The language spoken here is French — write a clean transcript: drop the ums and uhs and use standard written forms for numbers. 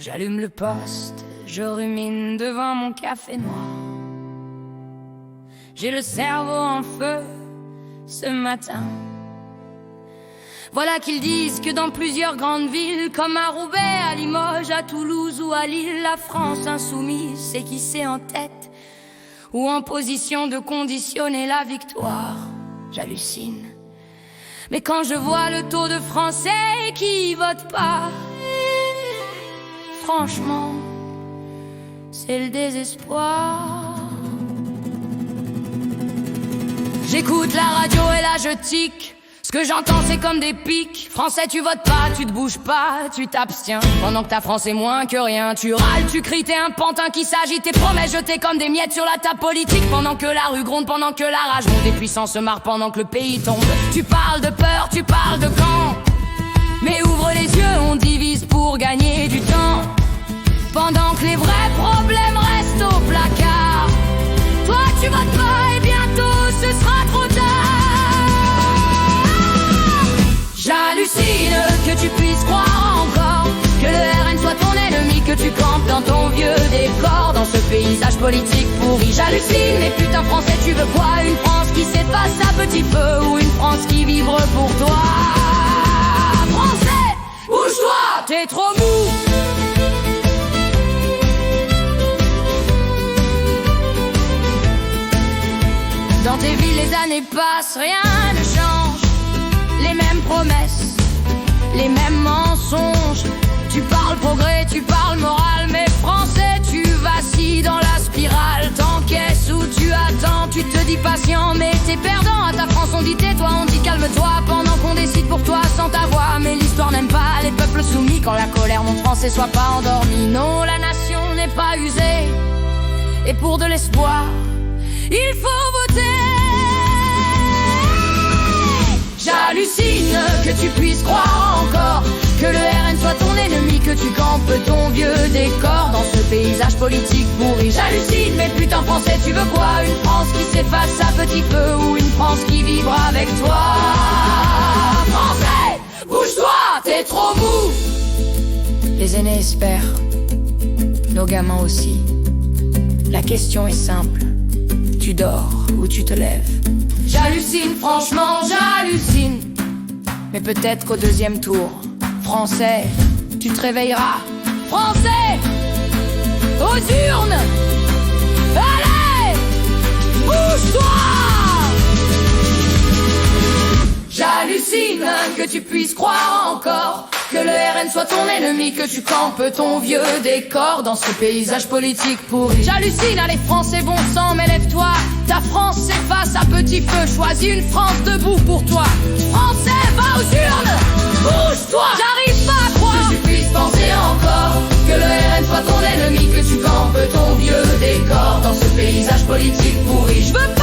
J'allume le poste, je rumine devant mon café noir. J'ai le cerveau en feu ce matin. Voilà qu'ils disent que dans plusieurs grandes villes, comme à Roubaix, à Limoges, à Toulouse ou à Lille, la France insoumise, c'est qui c'est en tête ou en position de conditionner la victoire. J'hallucine. Mais quand je vois le taux de Français qui votent pas, franchement, c'est le désespoir. J'écoute la radio et là je tique. Ce que j'entends c'est comme des pics. Français tu votes pas, tu te bouges pas, tu t'abstiens. Pendant que ta France est moins que rien. Tu râles, tu cries, t'es un pantin qui s'agite. Tes promesses jetées comme des miettes sur la table politique. Pendant que la rue gronde, pendant que la rage monte, des puissants se marrent pendant que le pays tombe. Tu parles de peur, tu parles de camp. Mais ouvre les yeux, on divise pour gagner du temps. Pendant que les vrais problèmes restent au placard. Toi tu votes pas et bientôt ce sera trop tard. J'hallucine que tu puisses croire encore que le RN soit ton ennemi, que tu campes dans ton vieux décor, dans ce paysage politique pourri. J'hallucine, mais putain Français tu veux quoi? Une France qui s'efface à petit feu ou une France qui vibre pour toi? Français, bouge-toi, t'es trop mou. Dans tes villes les années passent, rien ne change. Les mêmes promesses, les mêmes mensonges. Tu parles progrès, tu parles morale, mais Français tu vacilles dans la spirale. T'encaisses ou tu attends, tu te dis patient, mais t'es perdant. À ta France on dit tais-toi, on dit calme-toi, pendant qu'on décide pour toi sans ta voix. Mais l'histoire n'aime pas les peuples soumis. Quand la colère monte, Français sois pas endormi. Non, la nation n'est pas usée, et pour de l'espoir il faut voter. J'hallucine que tu puisses croire encore que le RN soit ton ennemi, que tu campes ton vieux décor dans ce paysage politique pourri. J'hallucine, mais putain Français tu veux quoi? Une France qui s'efface à petit feu ou une France qui vibre avec toi? Français, bouge-toi, t'es trop mou. Les aînés espèrent, nos gamins aussi. La question est simple, tu dors ou tu te lèves? J'hallucine, franchement j'hallucine. Mais peut-être qu'au deuxième tour, Français, tu te réveilleras. Français, aux urnes. Allez, bouge-toi. J'hallucine que tu puisses croire encore que le RN soit ton ennemi, que tu campes ton vieux décor dans ce paysage politique pourri. J'hallucine, allez Français bon sang, mais lève-toi. Ta France s'efface à petit feu, choisis une France debout pour toi. Français, va aux urnes, bouge-toi. J'arrive pas à croire que tu puisses penser encore que le RN soit ton ennemi, que tu campes ton vieux décor dans ce paysage politique pourri. Je veux